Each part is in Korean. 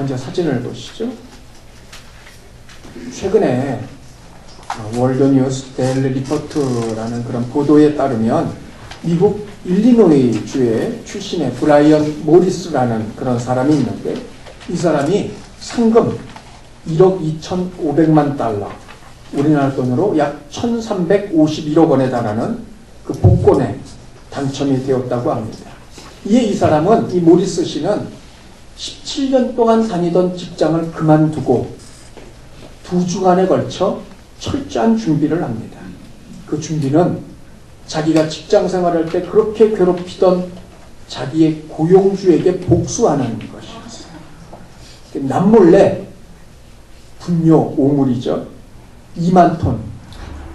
먼저 사진을 보시죠. 최근에 월드뉴스 데일리 리포트라는 그런 보도에 따르면 미국 일리노이 주의 출신의 브라이언 모리스라는 그런 사람이 있는데, 이 사람이 상금 1억 2,500만 달러, 우리나라 돈으로 약 1,351억 원에 달하는 그 복권에 당첨이 되었다고 합니다. 이에 이 사람은, 이 모리스 씨는 17년 동안 다니던 직장을 그만두고 2주간에 걸쳐 철저한 준비를 합니다. 그 준비는 자기가 직장 생활할 때 그렇게 괴롭히던 자기의 고용주에게 복수하는 것이었어요. 남몰래 분뇨, 오물이죠. 2만 톤,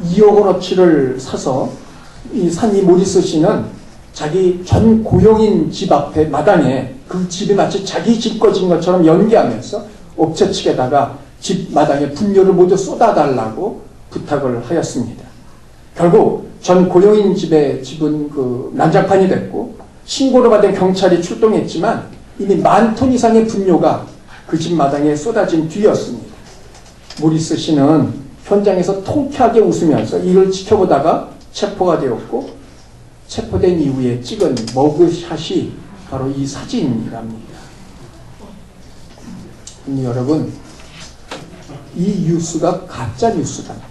2억 원어치를 사서 이 모리스 씨는 자기 전 고용인 집 앞에 마당에, 그 집이 마치 자기 집 거진 것처럼 연기하면서 업체 측에다가 집 마당에 분뇨를 모두 쏟아달라고 부탁을 하였습니다. 결국 전 고용인 집은 그 난장판이 됐고, 신고를 받은 경찰이 출동했지만 이미 10,000톤 이상의 분뇨가 그 집 마당에 쏟아진 뒤였습니다. 모리스 씨는 현장에서 통쾌하게 웃으면서 이걸 지켜보다가 체포가 되었고, 체포된 이후에 찍은 머그샷이 바로 이 사진이랍니다. 여러분, 이 뉴스가 가짜 뉴스랍니다.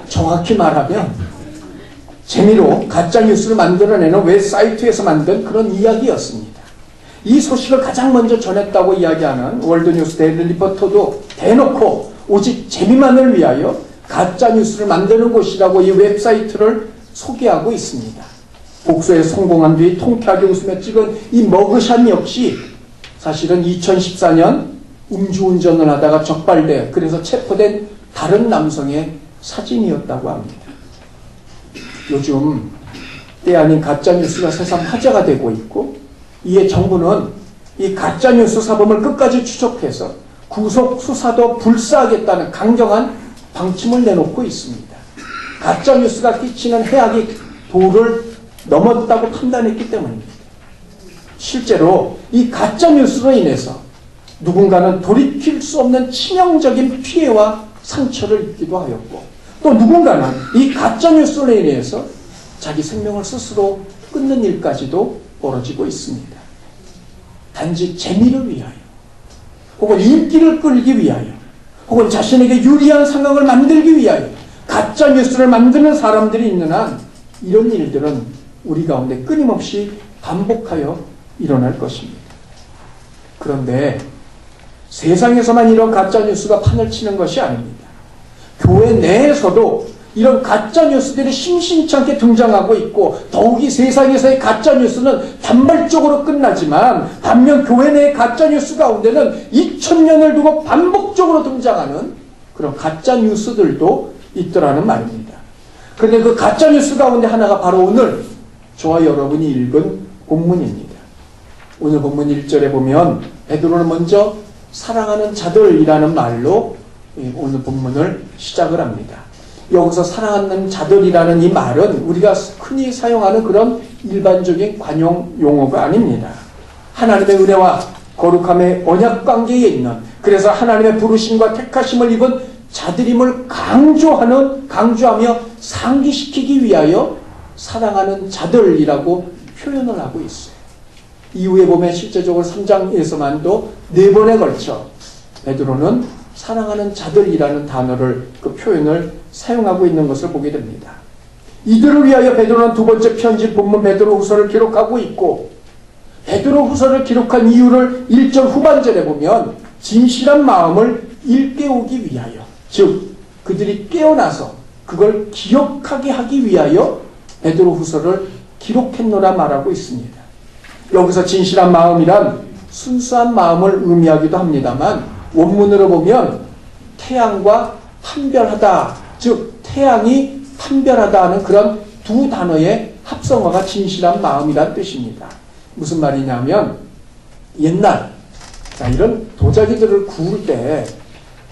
정확히 말하면 재미로 가짜 뉴스를 만들어내는 웹사이트에서 만든 그런 이야기였습니다. 이 소식을 가장 먼저 전했다고 이야기하는 월드뉴스 데일리 리포터도 대놓고 오직 재미만을 위하여 가짜 뉴스를 만드는 곳이라고 이 웹사이트를 소개하고 있습니다. 복수에 성공한 뒤 통쾌하게 웃으며 찍은 이 머그샷 역시 사실은 2014년 음주운전을 하다가 적발돼 그래서 체포된 다른 남성의 사진이었다고 합니다. 요즘 때 아닌 가짜뉴스가 새삼 화제가 되고 있고, 이에 정부는 이 가짜뉴스 사범을 끝까지 추적해서 구속 수사도 불사하겠다는 강경한 방침을 내놓고 있습니다. 가짜뉴스가 끼치는 해악이 도를 넘었다고 판단했기 때문입니다. 실제로 이 가짜뉴스로 인해서 누군가는 돌이킬 수 없는 치명적인 피해와 상처를 입기도 하였고, 또 누군가는 이 가짜뉴스로 인해서 자기 생명을 스스로 끊는 일까지도 벌어지고 있습니다. 단지 재미를 위하여, 혹은 인기를 끌기 위하여, 혹은 자신에게 유리한 상황을 만들기 위하여 가짜뉴스를 만드는 사람들이 있는 한 이런 일들은 우리 가운데 끊임없이 반복하여 일어날 것입니다. 그런데 세상에서만 이런 가짜뉴스가 판을 치는 것이 아닙니다. 교회 내에서도 이런 가짜뉴스들이 심심찮게 등장하고 있고, 더욱이 세상에서의 가짜뉴스는 단발적으로 끝나지만 반면 교회 내의 가짜뉴스 가운데는 2000년을 두고 반복적으로 등장하는 그런 가짜뉴스들도 있더라는 말입니다. 그런데 그 가짜뉴스 가운데 하나가 바로 오늘 저와 여러분이 읽은 본문입니다. 오늘 본문 1절에 보면 베드로는 먼저 사랑하는 자들이라는 말로 오늘 본문을 시작을 합니다. 여기서 사랑하는 자들이라는 이 말은 우리가 흔히 사용하는 그런 일반적인 관용 용어가 아닙니다. 하나님의 은혜와 거룩함의 언약 관계에 있는, 그래서 하나님의 부르심과 택하심을 입은 자들임을 강조하며 상기시키기 위하여 사랑하는 자들이라고 표현을 하고 있어요. 이후에 보면 실제적으로 3장에서만도 4번에 걸쳐 베드로는 사랑하는 자들이라는 단어를, 그 표현을 사용하고 있는 것을 보게 됩니다. 이들을 위하여 베드로는 두 번째 편지 본문 베드로후서를 기록하고 있고, 베드로후서를 기록한 이유를 1절 후반절에 보면 진실한 마음을 일깨우기 위하여, 즉 그들이 깨어나서 그걸 기억하게 하기 위하여 베드로후서를 기록했노라 말하고 있습니다. 여기서 진실한 마음이란 순수한 마음을 의미하기도 합니다만, 원문으로 보면 태양과 판별하다, 즉 태양이 판별하다 하는 그런 두 단어의 합성어가 진실한 마음이란 뜻입니다. 무슨 말이냐면, 옛날 이런 도자기들을 구울 때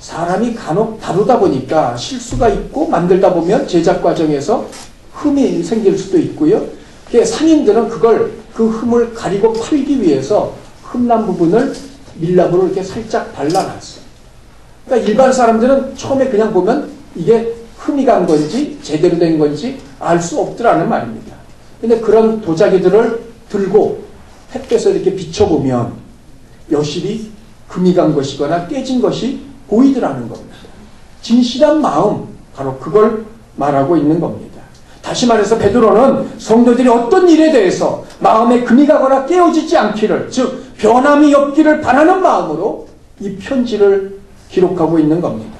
사람이 간혹 다루다 보니까 실수가 있고, 만들다 보면 제작 과정에서 흠이 생길 수도 있고요. 상인들은 그 흠을 가리고 팔기 위해서 흠난 부분을 밀랍으로 이렇게 살짝 발라놨어요. 그러니까 일반 사람들은 처음에 그냥 보면 이게 흠이 간 건지 제대로 된 건지 알 수 없더라는 말입니다. 근데 그런 도자기들을 들고 햇볕에 이렇게 비춰보면 여실히 금이 간 것이거나 깨진 것이 보이더라는 겁니다. 진실한 마음, 바로 그걸 말하고 있는 겁니다. 다시 말해서 베드로는 성도들이 어떤 일에 대해서 마음에 금이 가거나 깨어지지 않기를, 즉 변함이 없기를 바라는 마음으로 이 편지를 기록하고 있는 겁니다.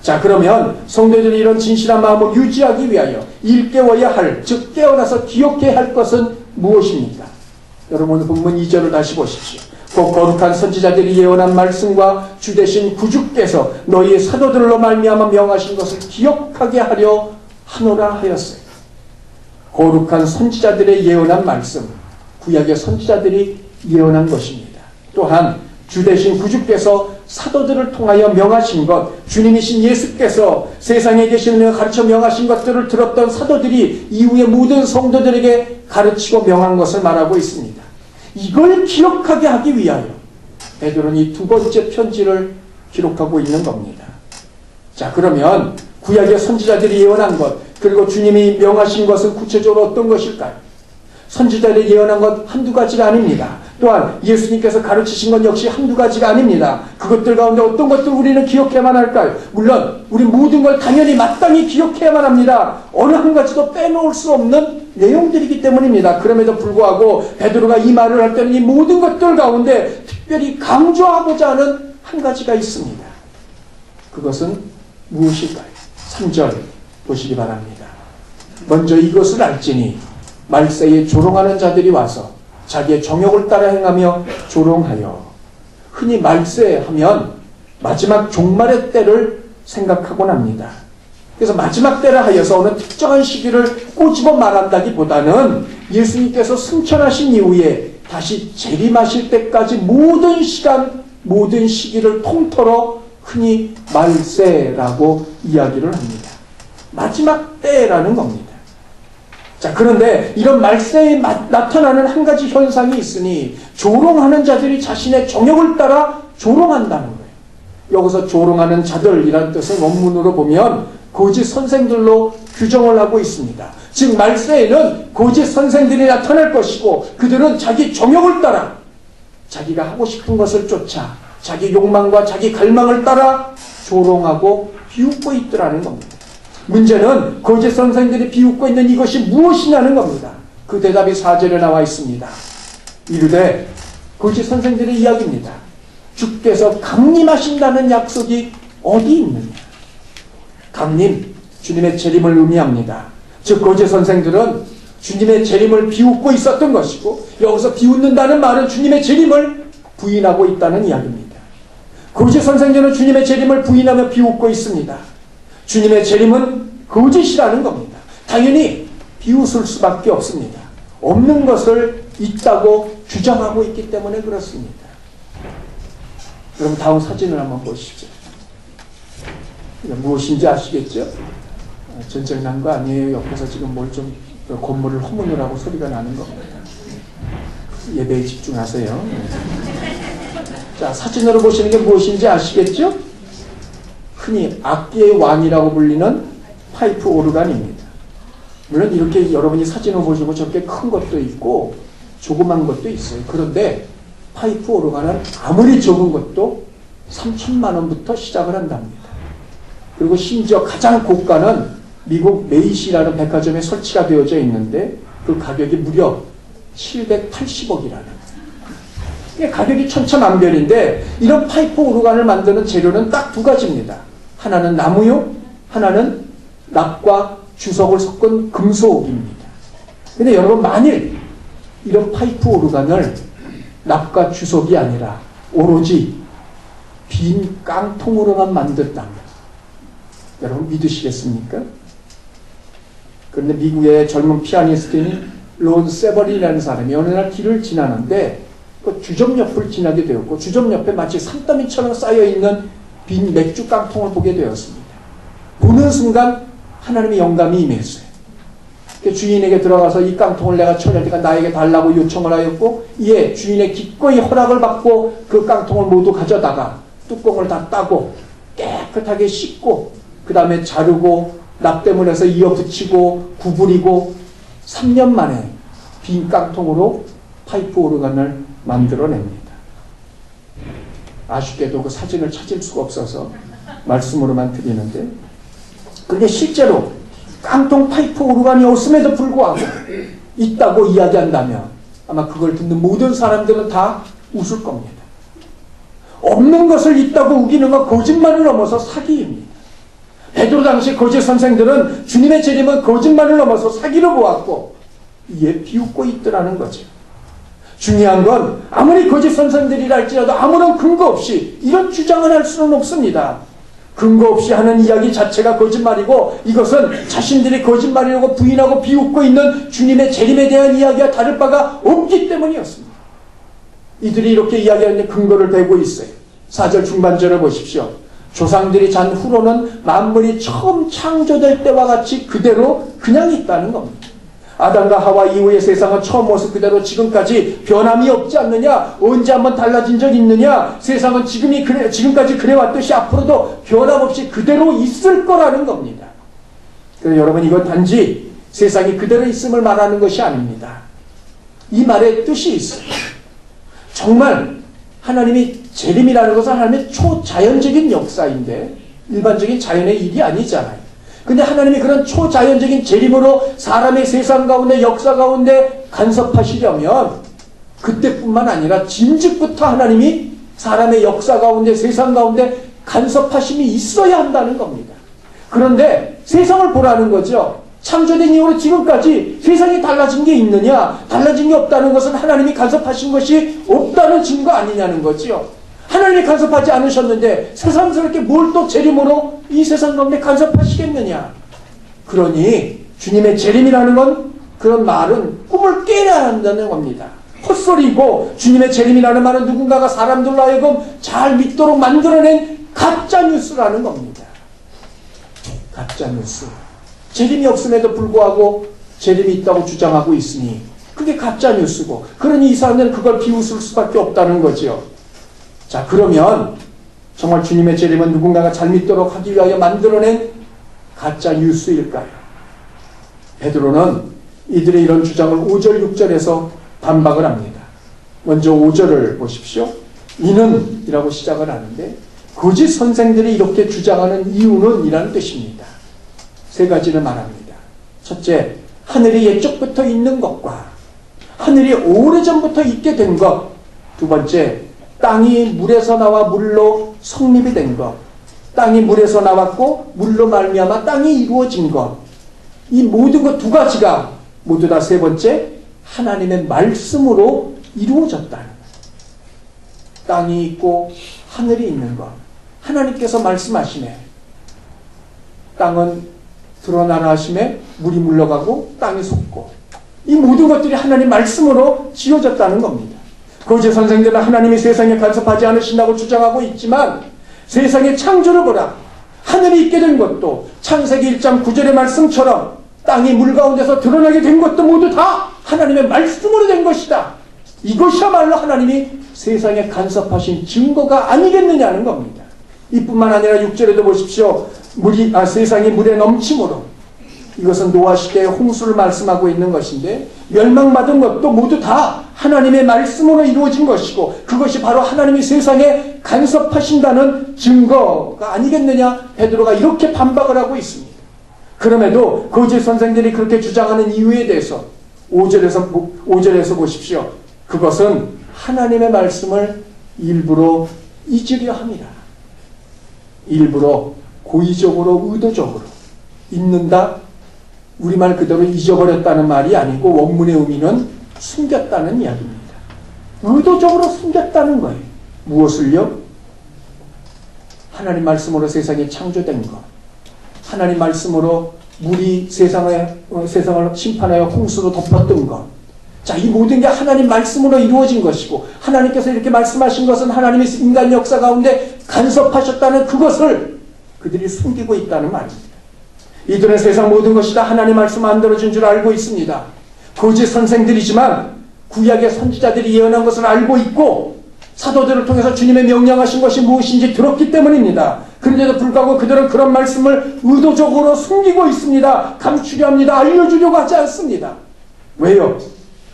자, 그러면 성도들이 이런 진실한 마음을 유지하기 위하여 일깨워야 할, 즉 깨어나서 기억해야 할 것은 무엇입니까? 여러분 본문 2절을 다시 보십시오. 곧 거룩한 선지자들이 예언한 말씀과 주 되신 구주께서 너희의 사도들로 말미암아 명하신 것을 기억하게 하려 하노라 하였어요. 거룩한 선지자들의 예언한 말씀, 구약의 선지자들이 예언한 것입니다. 또한 주 되신 구주께서 사도들을 통하여 명하신 것, 주님이신 예수께서 세상에 계시는 가르쳐 명하신 것들을 들었던 사도들이 이후에 모든 성도들에게 가르치고 명한 것을 말하고 있습니다. 이걸 기억하게 하기 위하여 베드로는 이 두 번째 편지를 기록하고 있는 겁니다. 자, 그러면 구약의 선지자들이 예언한 것, 그리고 주님이 명하신 것은 구체적으로 어떤 것일까요? 선지자들이 예언한 것 한두 가지가 아닙니다. 또한 예수님께서 가르치신 건 역시 한두 가지가 아닙니다. 그것들 가운데 어떤 것들 우리는 기억해야만 할까요? 물론 우리 모든 걸 당연히 마땅히 기억해야만 합니다. 어느 한 가지도 빼놓을 수 없는 내용들이기 때문입니다. 그럼에도 불구하고 베드로가 이 말을 할 때는 이 모든 것들 가운데 특별히 강조하고자 하는 한 가지가 있습니다. 그것은 무엇일까요? 3절 보시기 바랍니다. 먼저 이것을 알지니 말세에 조롱하는 자들이 와서 자기의 정욕을 따라 행하며 조롱하여. 흔히 말세 하면 마지막 종말의 때를 생각하곤 합니다. 그래서 마지막 때라 하여서 어느 특정한 시기를 꼬집어 말한다기보다는 예수님께서 승천하신 이후에 다시 재림하실 때까지 모든 시간, 모든 시기를 통틀어 흔히 말세라고 이야기를 합니다. 마지막 때라는 겁니다. 자, 그런데 이런 말세에 나타나는 한 가지 현상이 있으니 조롱하는 자들이 자신의 정욕을 따라 조롱한다는 거예요. 여기서 조롱하는 자들이라는 뜻은 원문으로 보면 거짓 선생들로 규정을 하고 있습니다. 즉 말세에는 거짓 선생들이 나타날 것이고 그들은 자기 정욕을 따라 자기가 하고 싶은 것을 쫓아 자기 욕망과 자기 갈망을 따라 조롱하고 비웃고 있더라는 겁니다. 문제는 거짓 선생들이 비웃고 있는 이것이 무엇이냐는 겁니다. 그 대답이 4절에 나와 있습니다. 이르되 거짓 선생들의 이야기입니다. 주께서 강림하신다는 약속이 어디 있느냐. 강림, 주님의 재림을 의미합니다. 즉 거짓 선생들은 주님의 재림을 비웃고 있었던 것이고 여기서 비웃는다는 말은 주님의 재림을 부인하고 있다는 이야기입니다. 거짓 선생들은 주님의 재림을 부인하며 비웃고 있습니다. 주님의 재림은 거짓이라는 겁니다. 당연히 비웃을 수밖에 없습니다. 없는 것을 있다고 주장하고 있기 때문에 그렇습니다. 여러분 다음 사진을 한번 보십시오. 무엇인지 아시겠죠? 전쟁 난 거 아니에요. 옆에서 지금 뭘 좀 건물을 허무느라고 소리가 나는 겁니다. 예배에 집중하세요. 자, 사진으로 보시는 게 무엇인지 아시겠죠? 흔히 악기의 왕이라고 불리는 파이프 오르간입니다. 물론 이렇게 여러분이 사진을 보시고 저렇게 큰 것도 있고 조그만 것도 있어요. 그런데 파이프 오르간은 아무리 적은 것도 3천만 원부터 시작을 한답니다. 그리고 심지어 가장 고가는 미국 메이시라는 백화점에 설치가 되어져 있는데 그 가격이 무려 780억이라는 이게 가격이 천차만별인데 이런 파이프 오르간을 만드는 재료는 딱 두 가지입니다. 하나는 나무요, 하나는 납과 주석을 섞은 금속입니다. 근데 여러분 만일 이런 파이프 오르간을 납과 주석이 아니라 오로지 빈 깡통으로만 만든다면 여러분 믿으시겠습니까? 그런데 미국의 젊은 피아니스트인 론 세버리라는 사람이 어느 날 길을 지나는데 그 주점 옆을 지나게 되었고 주점 옆에 마치 산더미처럼 쌓여있는 빈 맥주 깡통을 보게 되었습니다. 보는 순간 하나님의 영감이 임했어요. 주인에게 들어가서 이 깡통을 내가 처리할 테니까 나에게 달라고 요청을 하였고, 이에 주인의 기꺼이 허락을 받고 그 깡통을 모두 가져다가 뚜껑을 다 따고 깨끗하게 씻고 그 다음에 자르고 납땜을 해서 이어붙이고 구부리고 3년 만에 빈 깡통으로 파이프 오르간을 만들어냅니다. 아쉽게도 그 사진을 찾을 수가 없어서 말씀으로만 드리는데, 그런데 실제로 깡통 파이프 오르간이 없음에도 불구하고 있다고 이야기한다면 아마 그걸 듣는 모든 사람들은 다 웃을 겁니다. 없는 것을 있다고 우기는 건 거짓말을 넘어서 사기입니다. 베드로 당시 거짓 선생들은 주님의 재림은 거짓말을 넘어서 사기로 보았고 이에 비웃고 있더라는 거죠. 중요한 건 아무리 거짓 선생들이라 할지라도 아무런 근거 없이 이런 주장을 할 수는 없습니다. 근거 없이 하는 이야기 자체가 거짓말이고, 이것은 자신들이 거짓말이라고 부인하고 비웃고 있는 주님의 재림에 대한 이야기와 다를 바가 없기 때문이었습니다. 이들이 이렇게 이야기하는데 근거를 대고 있어요. 4절 중반절을 보십시오. 조상들이 잔 후로는 만물이 처음 창조될 때와 같이 그대로 그냥 있다는 겁니다. 아담과 하와 이후의 세상은 처음 모습 그대로 지금까지 변함이 없지 않느냐? 언제 한번 달라진 적 있느냐? 세상은 지금까지 그래왔듯이 앞으로도 변함없이 그대로 있을 거라는 겁니다. 그래서 여러분, 이건 단지 세상이 그대로 있음을 말하는 것이 아닙니다. 이 말에 뜻이 있어요. 정말 하나님이 재림이라는 것은 하나님의 초자연적인 역사인데 일반적인 자연의 일이 아니잖아요. 근데 하나님이 그런 초자연적인 재림으로 사람의 세상 가운데 역사 가운데 간섭하시려면 그때뿐만 아니라 진즉부터 하나님이 사람의 역사 가운데 세상 가운데 간섭하심이 있어야 한다는 겁니다. 그런데 세상을 보라는 거죠. 창조된 이후로 지금까지 세상이 달라진 게 있느냐? 달라진 게 없다는 것은 하나님이 간섭하신 것이 없다는 증거 아니냐는 거죠. 하나님이 간섭하지 않으셨는데 새삼스럽게 뭘 또 재림으로 이 세상 가운데 간섭하시겠느냐? 그러니 주님의 재림이라는 건, 그런 말은 꿈을 깨야 한다는 겁니다. 헛소리고, 주님의 재림이라는 말은 누군가가 사람들로 하여금 잘 믿도록 만들어낸 가짜뉴스라는 겁니다. 가짜뉴스. 재림이 없음에도 불구하고 재림이 있다고 주장하고 있으니 그게 가짜뉴스고, 그러니 이 사람들은 그걸 비웃을 수밖에 없다는 거죠. 자, 그러면 정말 주님의 재림은 누군가가 잘 믿도록 하기 위하여 만들어낸 가짜 뉴스일까요? 베드로는 이들의 이런 주장을 5절, 6절에서 반박을 합니다. 먼저 5절을 보십시오. 이는 이라고 시작을 하는데, 거짓 선생들이 이렇게 주장하는 이유는 이라는 뜻입니다. 세 가지를 말합니다. 첫째, 하늘이 옛적부터 있는 것과 하늘이 오래전부터 있게 된 것. 두 번째, 땅이 물에서 나와 물로 성립이 된 것. 땅이 물에서 나왔고 물로 말미암아 땅이 이루어진 것. 이 모든 것 두 가지가 모두 다 세 번째, 하나님의 말씀으로 이루어졌다는 것. 땅이 있고 하늘이 있는 것. 하나님께서 말씀하시네. 땅은 드러나라 하심에 물이 물러가고 땅이 솟고, 이 모든 것들이 하나님 말씀으로 지어졌다는 겁니다. 거짓 선생들은 하나님이 세상에 간섭하지 않으신다고 주장하고 있지만 세상의 창조를 보라. 하늘이 있게 된 것도 창세기 1장 9절의 말씀처럼 땅이 물 가운데서 드러나게 된 것도 모두 다 하나님의 말씀으로 된 것이다. 이것이야말로 하나님이 세상에 간섭하신 증거가 아니겠느냐는 겁니다. 이뿐만 아니라 6절에도 보십시오. 세상이 물에 넘침으로, 이것은 노아 시대의 홍수를 말씀하고 있는 것인데, 멸망받은 것도 모두 다 하나님의 말씀으로 이루어진 것이고, 그것이 바로 하나님이 세상에 간섭하신다는 증거가 아니겠느냐? 베드로가 이렇게 반박을 하고 있습니다. 그럼에도 거짓 선생들이 그렇게 주장하는 이유에 대해서 5절에서 보십시오. 그것은 하나님의 말씀을 일부러 잊으려 합니다. 일부러, 고의적으로, 의도적으로 잊는다. 우리말 그대로 잊어버렸다는 말이 아니고 원문의 의미는 숨겼다는 이야기입니다. 의도적으로 숨겼다는 거예요. 무엇을요? 하나님 말씀으로 세상이 창조된 것, 하나님 말씀으로 물이 세상을 심판하여 홍수로 덮었던 것. 자, 이 모든 게 하나님 말씀으로 이루어진 것이고, 하나님께서 이렇게 말씀하신 것은 하나님의 인간 역사 가운데 간섭하셨다는 그것을 그들이 숨기고 있다는 말입니다. 이들은 세상 모든 것이 다 하나님 말씀 만들어진 줄 알고 있습니다. 거짓 선생들이지만 구약의 선지자들이 예언한 것을 알고 있고 사도들을 통해서 주님의 명령하신 것이 무엇인지 들었기 때문입니다. 그런데도 불구하고 그들은 그런 말씀을 의도적으로 숨기고 있습니다. 감추려 합니다. 알려주려고 하지 않습니다. 왜요?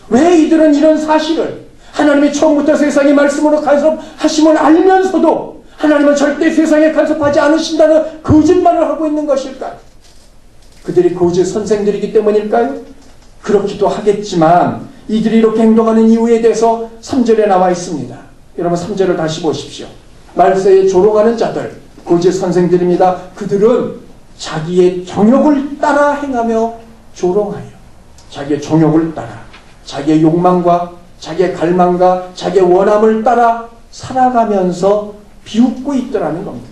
왜 이들은 이런 사실을 하나님이 처음부터 세상의 말씀으로 간섭하심을 알면서도 하나님은 절대 세상에 간섭하지 않으신다는 거짓말을 하고 있는 것일까요? 그들이 거짓 선생들이기 때문일까요? 그렇기도 하겠지만 이들이 이렇게 행동하는 이유에 대해서 3절에 나와 있습니다. 여러분 3절을 다시 보십시오. 말세에 조롱하는 자들, 거짓 선생들입니다. 그들은 자기의 정욕을 따라 행하며 조롱하여 자기의 정욕을 따라 자기의 욕망과 자기의 갈망과 자기의 원함을 따라 살아가면서 비웃고 있더라는 겁니다.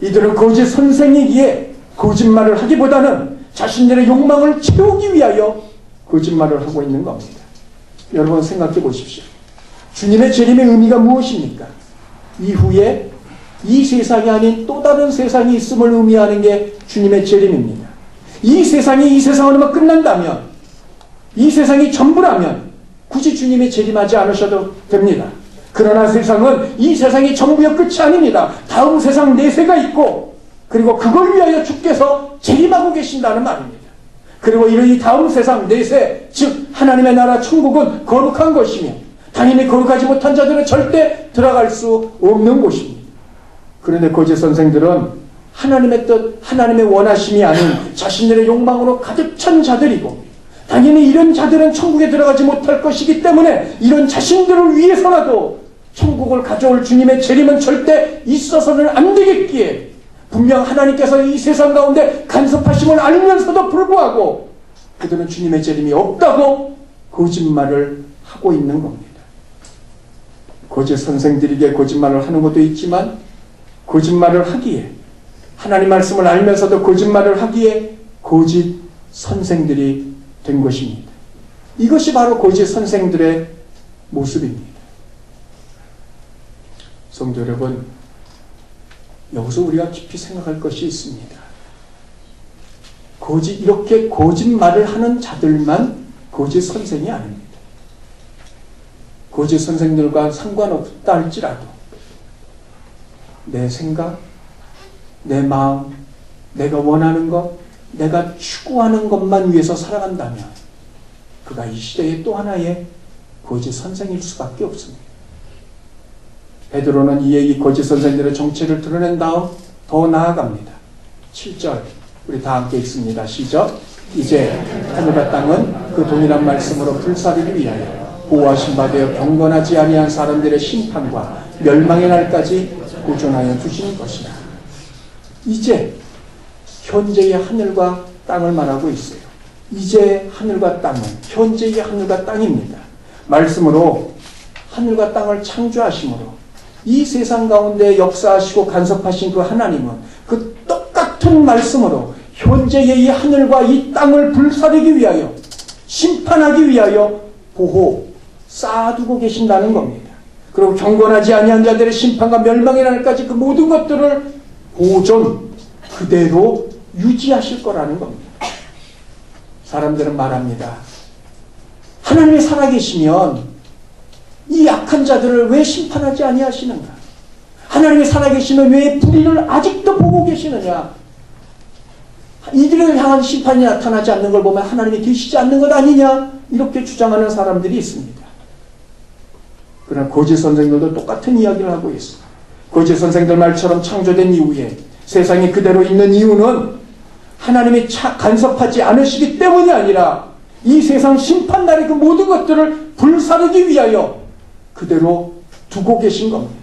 이들은 거짓 선생이기에 거짓말을 하기보다는 자신들의 욕망을 채우기 위하여 거짓말을 하고 있는 겁니다. 여러분 생각해 보십시오. 주님의 재림의 의미가 무엇입니까? 이후에 이 세상이 아닌 또 다른 세상이 있음을 의미하는 게 주님의 재림입니다. 이 세상으로만 끝난다면, 이 세상이 전부라면 굳이 주님이 재림하지 않으셔도 됩니다. 그러나 세상은 이 세상이 전부의 끝이 아닙니다. 다음 세상 내세가 있고 그리고 그걸 위하여 주께서 재림하고 계신다는 말입니다. 그리고 이 다음 세상 내세, 즉 하나님의 나라 천국은 거룩한 것이며 당연히 거룩하지 못한 자들은 절대 들어갈 수 없는 곳입니다. 그런데 거짓 선생들은 하나님의 뜻, 하나님의 원하심이 아닌 자신들의 욕망으로 가득 찬 자들이고 당연히 이런 자들은 천국에 들어가지 못할 것이기 때문에 이런 자신들을 위해서라도 천국을 가져올 주님의 재림은 절대 있어서는 안 되겠기에 분명 하나님께서 이 세상 가운데 간섭하심을 알면서도 불구하고 그들은 주님의 재림이 없다고 거짓말을 하고 있는 겁니다. 거짓 선생들에게 거짓말을 하는 것도 있지만 거짓말을 하기에 하나님 말씀을 알면서도 거짓말을 하기에 거짓 선생들이 된 것입니다. 이것이 바로 거짓 선생들의 모습입니다. 성도 여러분, 여기서 우리가 깊이 생각할 것이 있습니다. 이렇게 거짓말을 하는 자들만 거짓 선생이 아닙니다. 거짓 선생들과 상관없다 할지라도 내 생각, 내 마음, 내가 원하는 것, 내가 추구하는 것만 위해서 살아간다면 그가 이 시대의 또 하나의 거짓 선생일 수밖에 없습니다. 베드로는 이에 이 거짓 선생들의 정체를 드러낸 다음 더 나아갑니다. 7절 우리 다 함께 읽습니다. 시작. 이제 하늘과 땅은 그 동일한 말씀으로 불사르기 위하여 보호하신 바 되어 경건하지 아니한 사람들의 심판과 멸망의 날까지 보존하여 두시는 것이다. 이제 현재의 하늘과 땅을 말하고 있어요. 이제 하늘과 땅은 현재의 하늘과 땅입니다. 말씀으로 하늘과 땅을 창조하심으로 이 세상 가운데 역사하시고 간섭하신 그 하나님은 그 똑같은 말씀으로 현재의 이 하늘과 이 땅을 불사르기 위하여 심판하기 위하여 쌓아두고 계신다는 겁니다. 그리고 경건하지 아니한 자들의 심판과 멸망의 날까지 그 모든 것들을 그대로 유지하실 거라는 겁니다. 사람들은 말합니다. 하나님이 살아계시면 이 약한 자들을 왜 심판하지 아니하시는가? 하나님이 살아계시면 왜 불의를 아직도 보고 계시느냐? 이들을 향한 심판이 나타나지 않는 걸 보면 하나님이 계시지 않는 것 아니냐? 이렇게 주장하는 사람들이 있습니다. 그러나 거짓 선생들도 똑같은 이야기를 하고 있습니다. 거짓 선생들 말처럼 창조된 이후에 세상이 그대로 있는 이유는 하나님이 간섭하지 않으시기 때문이 아니라 이 세상 심판날의 그 모든 것들을 불사르기 위하여 그대로 두고 계신 겁니다.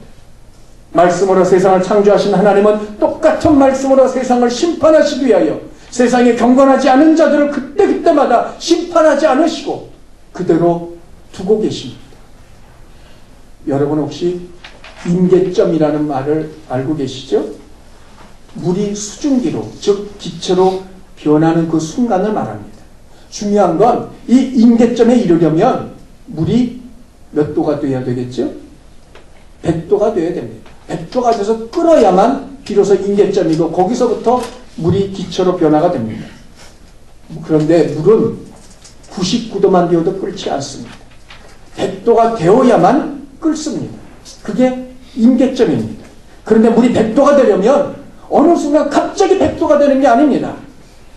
말씀으로 세상을 창조하신 하나님은 똑같은 말씀으로 세상을 심판하시기 위하여 세상에 경건하지 않은 자들을 그때그때마다 심판하지 않으시고 그대로 두고 계십니다. 여러분 혹시 임계점이라는 말을 알고 계시죠? 물이 수증기로, 즉 기체로 변하는 그 순간을 말합니다. 중요한 건 이 임계점에 이르려면 물이 몇 도가 돼야 되겠죠? 100도가 돼야 됩니다. 100도가 돼서 끓어야만 비로소 임계점이고 거기서부터 물이 기초로 변화가 됩니다. 그런데 물은 99도만 되어도 끓지 않습니다. 100도가 되어야만 끓습니다. 그게 임계점입니다. 그런데 물이 100도가 되려면 어느 순간 갑자기 100도가 되는 게 아닙니다.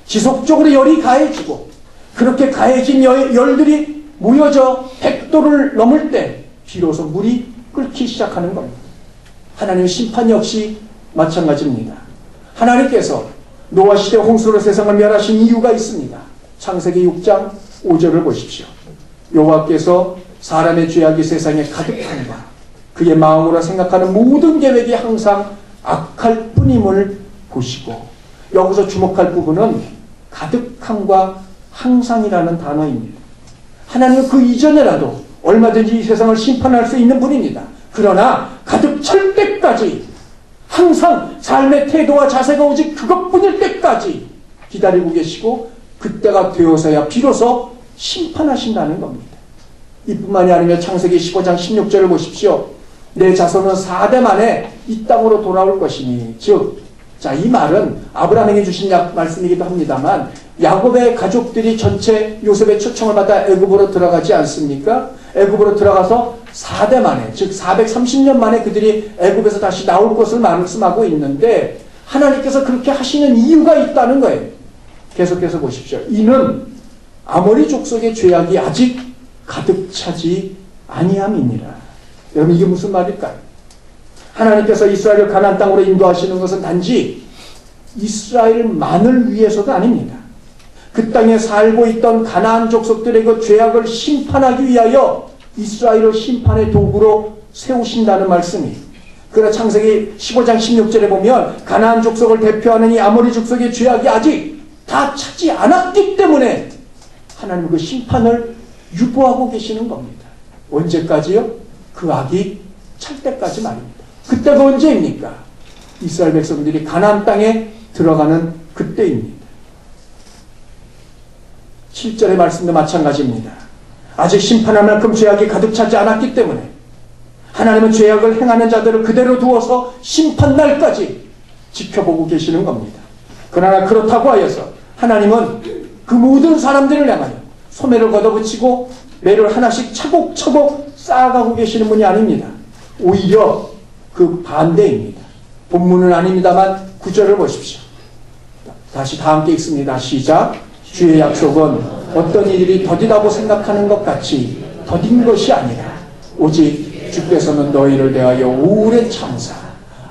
지속적으로 열이 가해지고 그렇게 가해진 열들이 모여져 100도를 넘을 때 비로소 물이 끓기 시작하는 겁니다. 하나님의 심판 역시 마찬가지입니다. 하나님께서 노아 시대 홍수로 세상을 멸하신 이유가 있습니다. 창세기 6장 5절을 보십시오. 여호와께서 사람의 죄악이 세상에 가득함과 그의 마음으로 생각하는 모든 계획이 항상 악할 뿐임을 보시고, 여기서 주목할 부분은 가득함과 항상이라는 단어입니다. 하나님은 그 이전에라도 얼마든지 이 세상을 심판할 수 있는 분입니다. 그러나 가득 찰 때까지 항상 삶의 태도와 자세가 오직 그것뿐일 때까지 기다리고 계시고 그때가 되어서야 비로소 심판하신다는 겁니다. 이뿐만이 아니라 창세기 15장 16절을 보십시오. 내 자손은 4대 만에 이 땅으로 돌아올 것이니, 즉, 자, 이 말은 아브라함에게 주신 말씀이기도 합니다만 야곱의 가족들이 전체 요셉의 초청을 받아 애굽으로 들어가지 않습니까? 애굽으로 들어가서 4대 만에, 즉 430년 만에 그들이 애굽에서 다시 나올 것을 말씀하고 있는데 하나님께서 그렇게 하시는 이유가 있다는 거예요. 계속해서 보십시오. 이는 아모리 족속의 죄악이 아직 가득 차지 아니함이니라. 여러분, 이게 무슨 말일까요? 하나님께서 이스라엘을 가나안 땅으로 인도하시는 것은 단지 이스라엘만을 위해서가 아닙니다. 그 땅에 살고 있던 가나안 족속들의 그 죄악을 심판하기 위하여 이스라엘을 심판의 도구로 세우신다는 말씀이. 그러나 창세기 15장 16절에 보면 가나안 족속을 대표하는 이 아모리 족속의 죄악이 아직 다 차지 않았기 때문에 하나님은 그 심판을 유보하고 계시는 겁니다. 언제까지요? 그 악이 찰 때까지 말입니다. 그때가 언제입니까? 이스라엘 백성들이 가나안 땅에 들어가는 그때입니다. 7절의 말씀도 마찬가지입니다. 아직 심판할 만큼 죄악이 가득 차지 않았기 때문에 하나님은 죄악을 행하는 자들을 그대로 두어서 심판날까지 지켜보고 계시는 겁니다. 그러나 그렇다고 하여서 하나님은 그 모든 사람들을 향하여 소매를 걷어붙이고 매를 하나씩 차곡차곡 쌓아가고 계시는 분이 아닙니다. 오히려 그 반대입니다. 본문은 아닙니다만 9절을 보십시오. 다시 다 함께 읽습니다. 시작. 주의 약속은 어떤 이들이 더디다고 생각하는 것 같이 더딘 것이 아니라 오직 주께서는 너희를 대하여 오래 참사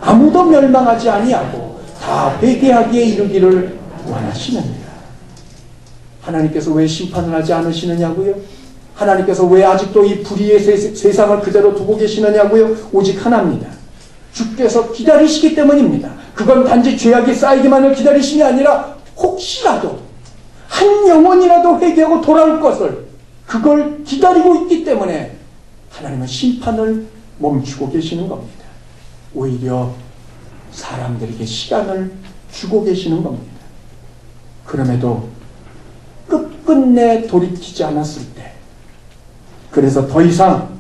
아무도 멸망하지 아니하고 다 회개하기에 이르기를 원하시느니라. 하나님께서 왜 심판을 하지 않으시느냐고요? 하나님께서 왜 아직도 이 불의의 세상을 그대로 두고 계시느냐고요? 오직 하나입니다. 주께서 기다리시기 때문입니다. 그건 단지 죄악이 쌓이기만을 기다리심이 아니라 혹시라도 한 영혼이라도 회개하고 돌아올 것을 그걸 기다리고 있기 때문에 하나님은 심판을 멈추고 계시는 겁니다. 오히려 사람들에게 시간을 주고 계시는 겁니다. 그럼에도 끝끝내 돌이키지 않았을 때, 그래서 더 이상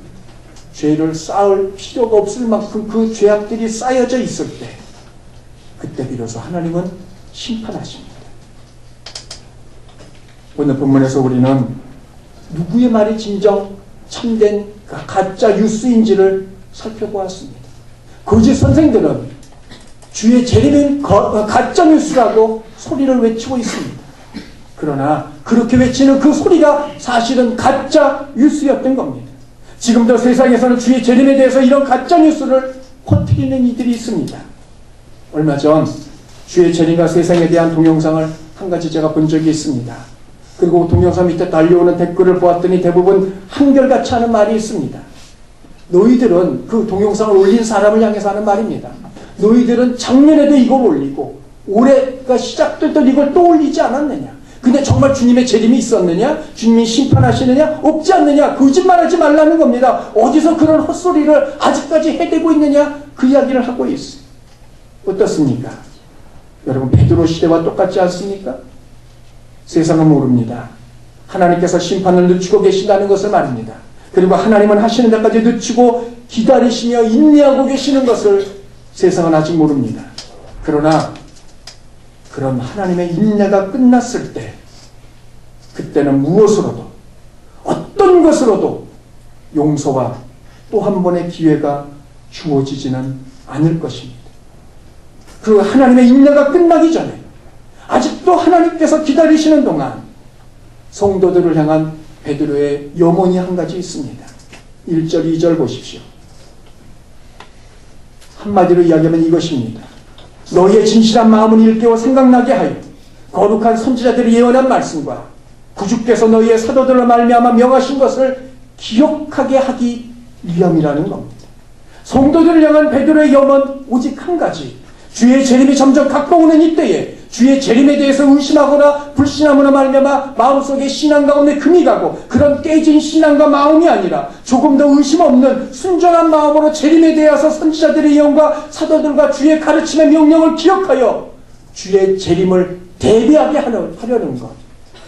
죄를 쌓을 필요가 없을 만큼 그 죄악들이 쌓여져 있을 때, 그때 비로소 하나님은 심판하십니다. 오늘 본문에서 우리는 누구의 말이 진정 참된 가짜 뉴스인지를 살펴보았습니다. 거짓 선생들은 주의 재림은 가짜 뉴스라고 소리를 외치고 있습니다. 그러나 그렇게 외치는 그 소리가 사실은 가짜 뉴스였던 겁니다. 지금도 세상에서는 주의 재림에 대해서 이런 가짜 뉴스를 퍼뜨리는 이들이 있습니다. 얼마 전 주의 재림과 세상에 대한 동영상을 한 가지 제가 본 적이 있습니다. 그리고 동영상 밑에 달려오는 댓글을 보았더니 대부분 한결같이 하는 말이 있습니다. 너희들은, 그 동영상을 올린 사람을 향해서 하는 말입니다. 너희들은 작년에도 이걸 올리고 올해가 시작됐던 이걸 또 올리지 않았느냐? 근데 정말 주님의 재림이 있었느냐? 주님이 심판하시느냐? 없지 않느냐? 거짓말하지 말라는 겁니다. 어디서 그런 헛소리를 아직까지 해대고 있느냐? 그 이야기를 하고 있어요. 어떻습니까? 여러분, 베드로 시대와 똑같지 않습니까? 세상은 모릅니다. 하나님께서 심판을 늦추고 계신다는 것을 말입니다. 그리고 하나님은 하시는 데까지 늦추고 기다리시며 인내하고 계시는 것을 세상은 아직 모릅니다. 그러나 그런 하나님의 인내가 끝났을 때 그때는 무엇으로도 어떤 것으로도 용서와 또 한 번의 기회가 주어지지는 않을 것입니다. 그 하나님의 인내가 끝나기 전에 아직도 하나님께서 기다리시는 동안 성도들을 향한 베드로의 염원이 한 가지 있습니다. 1절, 2절 보십시오. 한마디로 이야기하면 이것입니다. 너희의 진실한 마음은 일깨워 생각나게 하여 거룩한 선지자들이 예언한 말씀과 구주께서 너희의 사도들로 말미암아 명하신 것을 기억하게 하기 위함이라는 겁니다. 성도들을 향한 베드로의 염원 오직 한 가지. 주의 재림이 점점 가까우는 이때에 주의 재림에 대해서 의심하거나 불신함으로 말미암아 마음속에 신앙 가운데 금이 가고 그런 깨진 신앙과 마음이 아니라 조금 더 의심 없는 순전한 마음으로 재림에 대해서 선지자들의 예언과 사도들과 주의 가르침의 명령을 기억하여 주의 재림을 대비하게 하려는 것.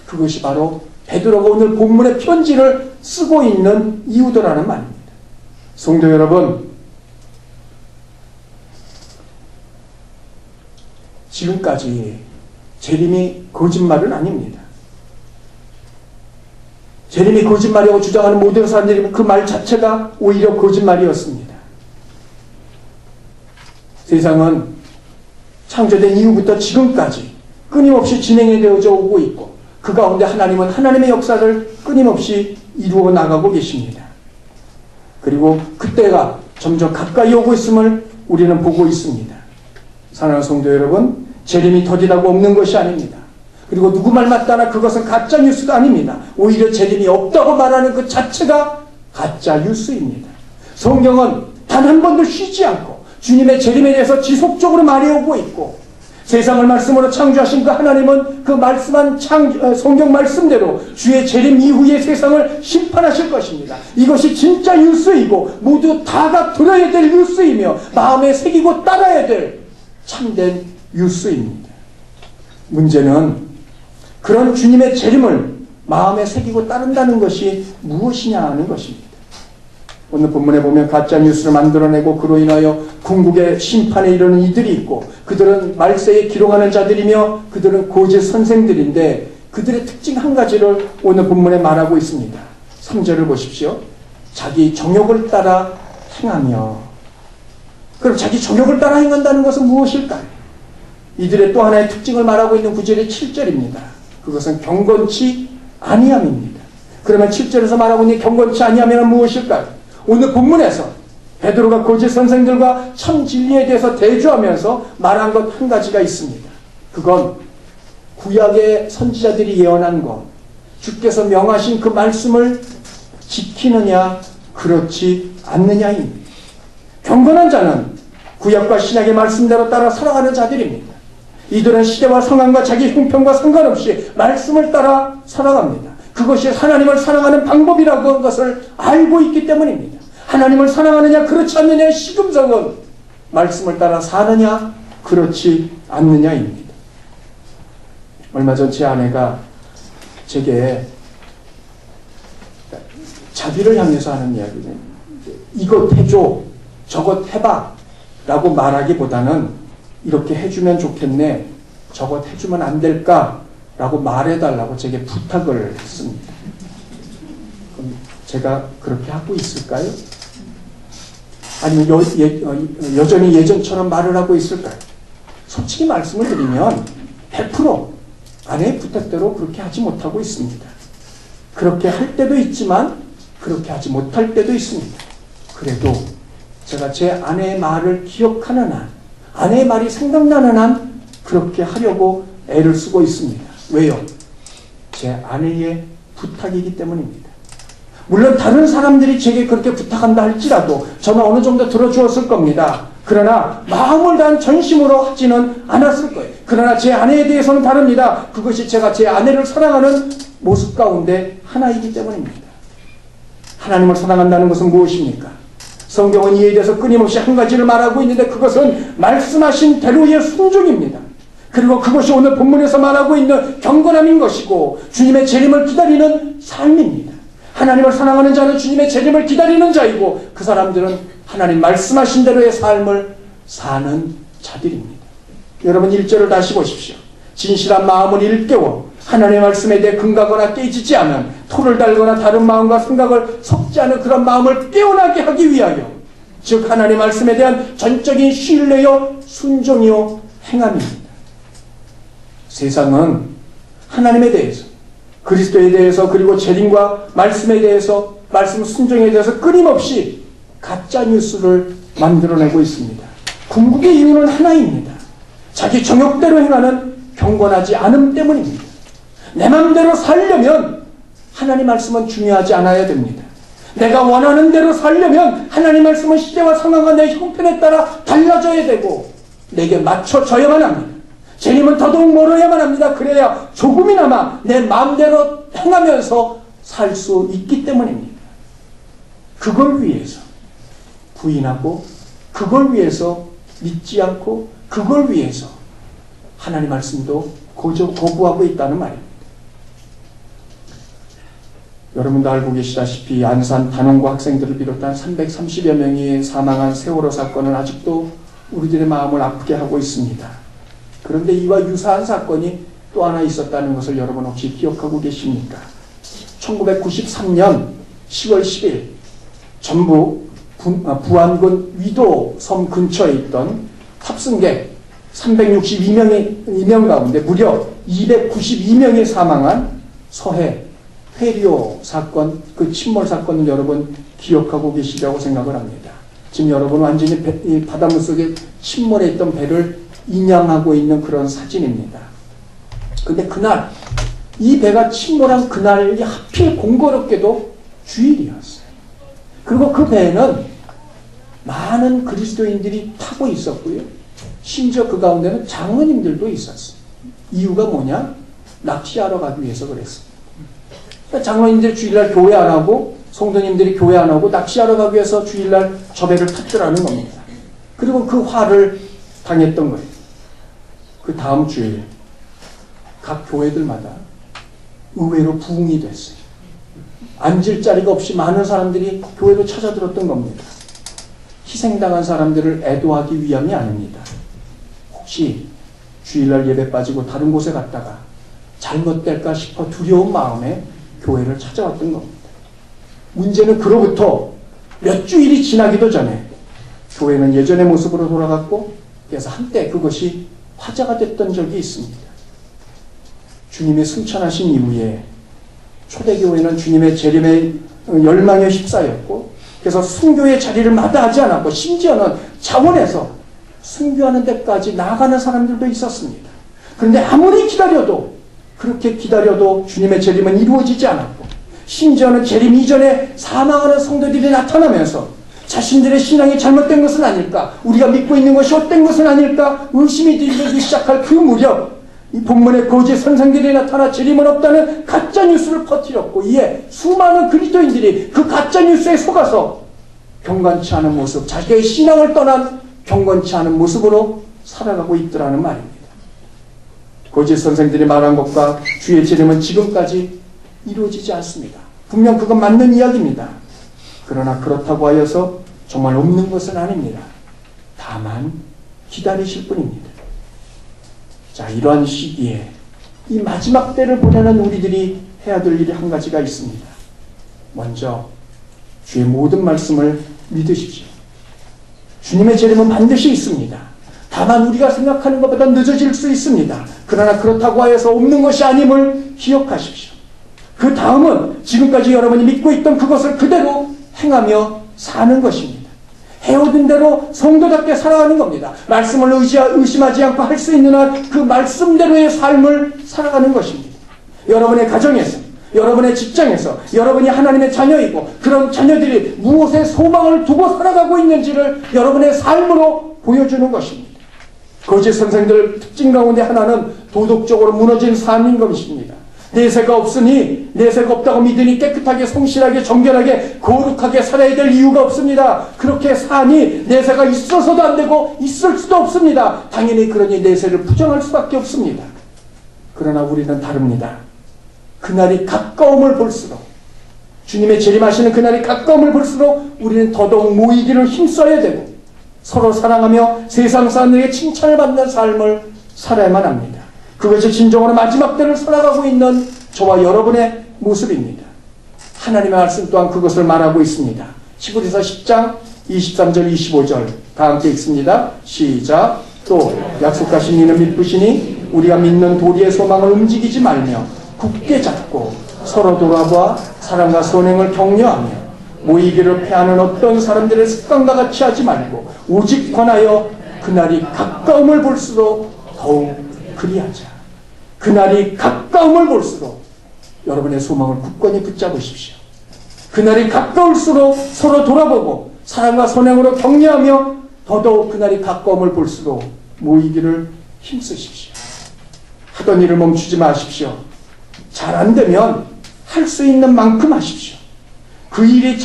그것이 바로 베드로가 오늘 본문의 편지를 쓰고 있는 이유더라는 말입니다. 성도 여러분, 지금까지 재림이 거짓말은 아닙니다. 재림이 거짓말이라고 주장하는 모든 사람들이 그 말 자체가 오히려 거짓말이었습니다. 세상은 창조된 이후부터 지금까지 끊임없이 진행이 되어져 오고 있고 그 가운데 하나님은 하나님의 역사를 끊임없이 이루어 나가고 계십니다. 그리고 그때가 점점 가까이 오고 있음을 우리는 보고 있습니다. 사랑하는 성도 여러분, 재림이 더디다고 없는 것이 아닙니다. 그리고 누구 말 맞다나 그것은 가짜 뉴스도 아닙니다. 오히려 재림이 없다고 말하는 그 자체가 가짜 뉴스입니다. 성경은 단 한 번도 쉬지 않고 주님의 재림에 대해서 지속적으로 말해오고 있고 세상을 말씀으로 창조하신 그 하나님은 그 말씀한 성경 말씀대로 주의 재림 이후의 세상을 심판하실 것입니다. 이것이 진짜 뉴스이고 모두 다가 들어야 될 뉴스이며 마음에 새기고 따라야 될 참된 뉴스입니다. 문제는 그런 주님의 재림을 마음에 새기고 따른다는 것이 무엇이냐 하는 것입니다. 오늘 본문에 보면 가짜 뉴스를 만들어내고 그로 인하여 궁극의 심판에 이르는 이들이 있고 그들은 말세에 기록하는 자들이며 그들은 고제 선생들인데 그들의 특징 한 가지를 오늘 본문에 말하고 있습니다. 3절을 보십시오. 자기 정욕을 따라 행하며. 그럼 자기 정욕을 따라 행한다는 것은 무엇일까요? 이들의 또 하나의 특징을 말하고 있는 구절이 7절입니다. 그것은 경건치 아니함입니다. 그러면 7절에서 말하고 있는 경건치 아니함이란 무엇일까요? 오늘 본문에서 베드로가 거짓 선생들과 참 진리에 대해서 대조하면서 말한 것 한 가지가 있습니다. 그건 구약의 선지자들이 예언한 것, 주께서 명하신 그 말씀을 지키느냐 그렇지 않느냐입니다. 경건한 자는 구약과 신약의 말씀대로 따라 살아가는 자들입니다. 이들은 시대와 상황과 자기 형편과 상관없이 말씀을 따라 살아갑니다. 그것이 하나님을 사랑하는 방법이라고 하는 것을 알고 있기 때문입니다. 하나님을 사랑하느냐 그렇지 않느냐의 시금석은 말씀을 따라 사느냐 그렇지 않느냐입니다. 얼마 전 제 아내가 제게 자기를 향해서 하는 이야기는 이것 해줘 저것 해봐 라고 말하기보다는 이렇게 해주면 좋겠네 저것 해주면 안 될까 라고 말해달라고 제게 부탁을 했습니다. 그럼 제가 그렇게 하고 있을까요? 아니면 여전히 예전처럼 말을 하고 있을까요? 솔직히 말씀을 드리면 100% 아내의 부탁대로 그렇게 하지 못하고 있습니다. 그렇게 할 때도 있지만 그렇게 하지 못할 때도 있습니다. 그래도 제가 제 아내의 말을 기억하는 한, 아내의 말이 생각나는 한 그렇게 하려고 애를 쓰고 있습니다. 왜요? 제 아내의 부탁이기 때문입니다. 물론 다른 사람들이 제게 그렇게 부탁한다 할지라도 저는 어느 정도 들어주었을 겁니다. 그러나 마음을 다한 전심으로 하지는 않았을 거예요. 그러나 제 아내에 대해서는 다릅니다. 그것이 제가 제 아내를 사랑하는 모습 가운데 하나이기 때문입니다. 하나님을 사랑한다는 것은 무엇입니까? 성경은 이에 대해서 끊임없이 한 가지를 말하고 있는데 그것은 말씀하신 대로의 순종입니다. 그리고 그것이 오늘 본문에서 말하고 있는 경건함인 것이고 주님의 재림을 기다리는 삶입니다. 하나님을 사랑하는 자는 주님의 재림을 기다리는 자이고 그 사람들은 하나님 말씀하신 대로의 삶을 사는 자들입니다. 여러분 1절을 다시 보십시오. 진실한 마음을 일깨워 하나님의 말씀에 대해 금가거나 깨지지 않은 토를 달거나 다른 마음과 생각을 섞지 않은 그런 마음을 깨어나게 하기 위하여, 즉 하나님의 말씀에 대한 전적인 신뢰요 순종이요 행함입니다. 세상은 하나님에 대해서, 그리스도에 대해서, 그리고 재림과 말씀에 대해서, 말씀 순종에 대해서 끊임없이 가짜 뉴스를 만들어내고 있습니다. 궁극의 이유는 하나입니다. 자기 정욕대로 행하는 경건하지 않음 때문입니다. 내 마음대로 살려면 하나님 말씀은 중요하지 않아야 됩니다. 내가 원하는 대로 살려면 하나님 말씀은 시대와 상황과 내 형편에 따라 달라져야 되고 내게 맞춰져야만 합니다. 재림은 더더욱 멀어야만 합니다. 그래야 조금이나마 내 마음대로 행하면서 살 수 있기 때문입니다. 그걸 위해서 부인하고, 그걸 위해서 믿지 않고, 그걸 위해서 하나님 말씀도 거부하고 있다는 말입니다. 여러분도 알고 계시다시피 안산 단원고 학생들을 비롯한 330여 명이 사망한 세월호 사건은 아직도 우리들의 마음을 아프게 하고 있습니다. 그런데 이와 유사한 사건이 또 하나 있었다는 것을 여러분 혹시 기억하고 계십니까? 1993년 10월 10일 전북 부안군 위도섬 근처에 있던 탑승객 362명 가운데 무려 292명이 사망한 서해 회리오 사건, 그 침몰 사건을 여러분 기억하고 계시리라고 생각을 합니다. 지금 여러분 완전히 바닷물 속에 침몰해 있던 배를 인양하고 있는 그런 사진입니다. 근데 그날 이 배가 침몰한 그날이 하필 공교롭게도 주일이었어요. 그리고 그 배에는 많은 그리스도인들이 타고 있었고요. 심지어 그 가운데는 장로님들도 있었어요. 이유가 뭐냐? 낚시하러 가기 위해서 그랬습니다. 장로님들이 주일날 교회 안 하고, 성도님들이 교회 안 하고 낚시하러 가기 위해서 주일날 저 배를 탔더라는 겁니다. 그리고 그 화를 당했던 거예요. 그 다음 주일 각 교회들마다 의외로 부흥이 됐어요. 앉을 자리가 없이 많은 사람들이 교회로 찾아들었던 겁니다. 희생당한 사람들을 애도하기 위함이 아닙니다. 혹시 주일날 예배 빠지고 다른 곳에 갔다가 잘못될까 싶어 두려운 마음에 교회를 찾아왔던 겁니다. 문제는 그로부터 몇 주일이 지나기도 전에 교회는 예전의 모습으로 돌아갔고, 그래서 한때 그것이 화제가 됐던 적이 있습니다. 주님이 승천하신 이후에 초대교회는 주님의 재림의 열망에 휩싸였고, 그래서 순교의 자리를 마다하지 않았고, 심지어는 자원해서 순교하는 데까지 나아가는 사람들도 있었습니다. 그런데 아무리 기다려도, 그렇게 기다려도 주님의 재림은 이루어지지 않았고, 심지어는 재림 이전에 사망하는 성도들이 나타나면서 자신들의 신앙이 잘못된 것은 아닐까, 우리가 믿고 있는 것이 헛된 것은 아닐까 의심이 들기 시작할 그 무렵, 이 본문에 거짓 선생들이 나타나 재림은 없다는 가짜뉴스를 퍼뜨렸고, 이에 수많은 그리스도인들이 그 가짜뉴스에 속아서 경건치 않은 모습, 자기의 신앙을 떠난 경건치 않은 모습으로 살아가고 있더라는 말입니다. 거짓 선생들이 말한 것과 주의 재림은 지금까지 이루어지지 않습니다. 분명 그건 맞는 이야기입니다. 그러나 그렇다고 하여서 정말 없는 것은 아닙니다. 다만 기다리실 뿐입니다. 자, 이러한 시기에 이 마지막 때를 보내는 우리들이 해야 될 일이 한 가지가 있습니다. 먼저 주의 모든 말씀을 믿으십시오. 주님의 재림은 반드시 있습니다. 다만 우리가 생각하는 것보다 늦어질 수 있습니다. 그러나 그렇다고 하여서 없는 것이 아님을 기억하십시오. 그 다음은 지금까지 여러분이 믿고 있던 그것을 그대로 행하며 사는 것입니다. 해오던 대로 성도답게 살아가는 겁니다. 말씀을 의심하지 않고 할 수 있는 한 그 말씀대로의 삶을 살아가는 것입니다. 여러분의 가정에서, 여러분의 직장에서, 여러분이 하나님의 자녀이고 그런 자녀들이 무엇에 소망을 두고 살아가고 있는지를 여러분의 삶으로 보여주는 것입니다. 거짓 선생들 특징 가운데 하나는 도덕적으로 무너진 삶인 것입니다. 내세가 없으니, 내세가 없다고 믿으니 깨끗하게, 성실하게, 정결하게, 거룩하게 살아야 될 이유가 없습니다. 그렇게 사니 내세가 있어서도 안 되고 있을 수도 없습니다. 당연히 그러니 내세를 부정할 수밖에 없습니다. 그러나 우리는 다릅니다. 그날이 가까움을 볼수록, 주님의 재림하시는 그날이 가까움을 볼수록 우리는 더더욱 모이기를 힘써야 되고, 서로 사랑하며 세상 사람들에게 칭찬을 받는 삶을 살아야만 합니다. 그것이 진정으로 마지막 때를 살아가고 있는 저와 여러분의 모습입니다. 하나님의 말씀 또한 그것을 말하고 있습니다. 히브리서 10장 23절 25절 다 함께 읽습니다. 시작. 또 약속하신 이는 믿으시니 우리가 믿는 도리의 소망을 움직이지 말며 굳게 잡고 서로 돌아봐 사랑과 선행을 격려하며 모이기를 패하는 어떤 사람들의 습관과 같이 하지 말고 오직 권하여 그날이 가까움을 볼수록 더욱 그리하자. 그날이 가까움을 볼수록 여러분의 소망을 굳건히 붙잡으십시오. 그날이 가까울수록 서로 돌아보고 사랑과 선행으로 격려하며 더더욱 그날이 가까움을 볼수록 모이기를 힘쓰십시오. 하던 일을 멈추지 마십시오. 잘 안 되면 할 수 있는 만큼 하십시오. 그 일을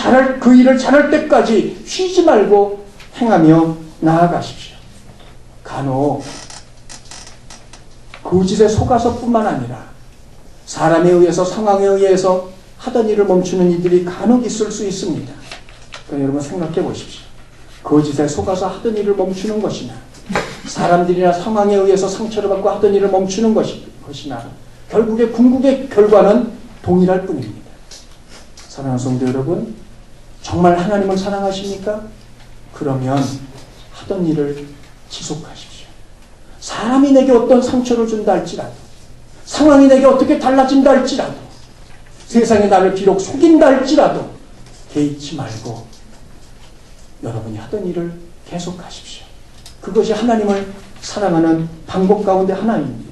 잘할 때까지 쉬지 말고 행하며 나아가십시오. 간혹 거짓에 속아서뿐만 아니라 사람에 의해서 상황에 의해서 하던 일을 멈추는 이들이 간혹 있을 수 있습니다. 그러니까 여러분 생각해 보십시오. 거짓에 속아서 하던 일을 멈추는 것이나 사람들이나 상황에 의해서 상처를 받고 하던 일을 멈추는 것이나 결국에 궁극의 결과는 동일할 뿐입니다. 사랑하는 성도 여러분, 정말 하나님을 사랑하십니까? 그러면 하던 일을 지속하십시오. 사람이 내게 어떤 상처를 준다 할지라도, 상황이 내게 어떻게 달라진다 할지라도, 세상이 나를 비록 속인다 할지라도 개의치 말고 여러분이 하던 일을 계속하십시오. 그것이 하나님을 사랑하는 방법 가운데 하나입니다.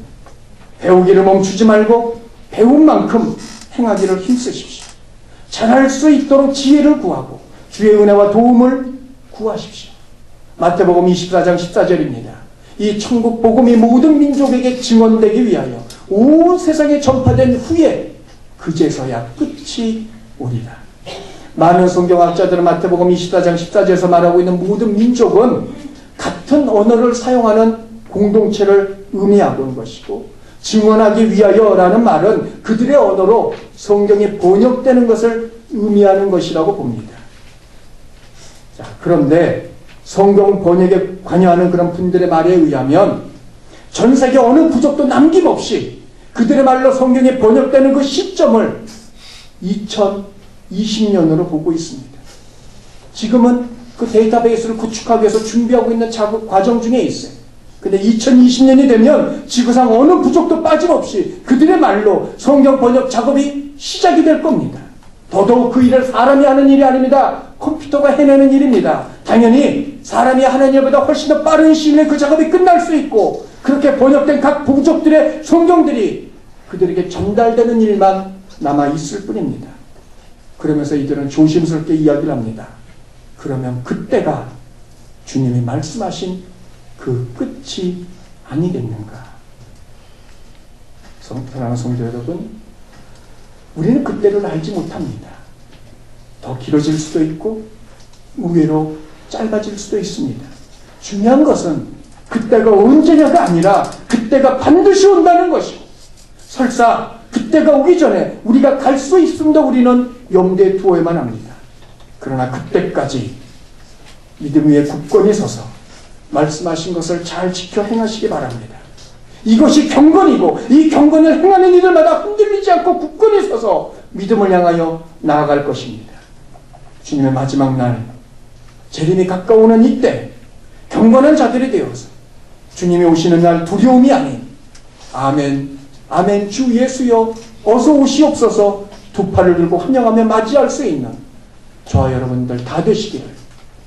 배우기를 멈추지 말고 배운 만큼 행하기를 힘쓰십시오. 잘할 수 있도록 지혜를 구하고 주의 은혜와 도움을 구하십시오. 마태복음 24장 14절입니다. 이 천국 복음이 모든 민족에게 증언되기 위하여 온 세상에 전파된 후에 그제서야 끝이 오리라. 많은 성경학자들은 마태복음 24장 14절에서 말하고 있는 모든 민족은 같은 언어를 사용하는 공동체를 의미하고 있는 것이고, 증언하기 위하여라는 말은 그들의 언어로 성경이 번역되는 것을 의미하는 것이라고 봅니다. 자, 그런데 성경 번역에 관여하는 그런 분들의 말에 의하면 전 세계 어느 부족도 남김없이 그들의 말로 성경이 번역되는 그 시점을 2020년으로 보고 있습니다. 지금은 그 데이터베이스를 구축하기 위해서 준비하고 있는 과정 중에 있어요. 근데 2020년이 되면 지구상 어느 부족도 빠짐없이 그들의 말로 성경 번역 작업이 시작이 될 겁니다. 더더욱 그 일을 사람이 하는 일이 아닙니다. 컴퓨터가 해내는 일입니다. 당연히 사람이 하는 일보다 훨씬 더 빠른 시일 내에 그 작업이 끝날 수 있고, 그렇게 번역된 각 부족들의 성경들이 그들에게 전달되는 일만 남아있을 뿐입니다. 그러면서 이들은 조심스럽게 이야기를 합니다. 그러면 그때가 주님이 말씀하신 그 끝이 아니겠는가. 사랑하는 성도 여러분, 우리는 그때를 알지 못합니다. 더 길어질 수도 있고 의외로 짧아질 수도 있습니다. 중요한 것은 그때가 언제냐가 아니라 그때가 반드시 온다는 것이고, 설사 그때가 오기 전에 우리가 갈 수 있음도 우리는 염두에 두어야만 합니다. 그러나 그때까지 믿음 위에 굳건히 서서 말씀하신 것을 잘 지켜 행하시기 바랍니다. 이것이 경건이고, 이 경건을 행하는 이들마다 흔들리지 않고 굳건히 서서 믿음을 향하여 나아갈 것입니다. 주님의 마지막 날, 재림이 가까우는 이때 경건한 자들이 되어서 주님이 오시는 날 두려움이 아닌 아멘, 아멘 주 예수여 어서 오시옵소서 두 팔을 들고 환영하며 맞이할 수 있는 저와 여러분들 다 되시기를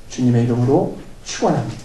주님의 이름으로 축원합니다.